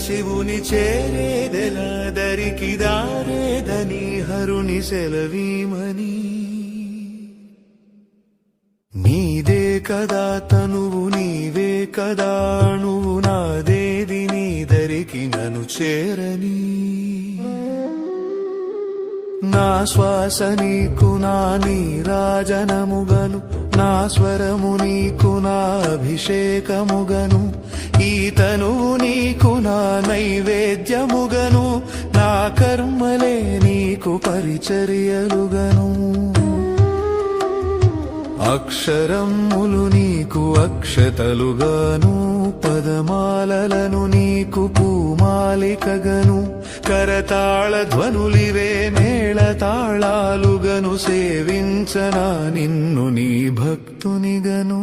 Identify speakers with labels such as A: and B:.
A: శివుని చేరేదెలా దరికి దారేదని హరుని సెలవీమని నీదే కదా తనువు నీవే కదా నువ్వు నాదేది నీ దరికి నన్ను చేరని నా శ్వాస నీకు నా నీరాజనముగను నా స్వరము నీకు నా అభిషేకముగను ఈ తనువు నీకు నా నైవేద్యముగను నా కర్మలే నీకు పరిచర్యలుగను అక్షరములు నీకు అక్షతలుగాను పదమాలలను నీకు పూమాలికగను కరతాళ ధ్వనులివే మేళతాళాలుగను సేవించనా నిన్ను నీ భక్తునిగను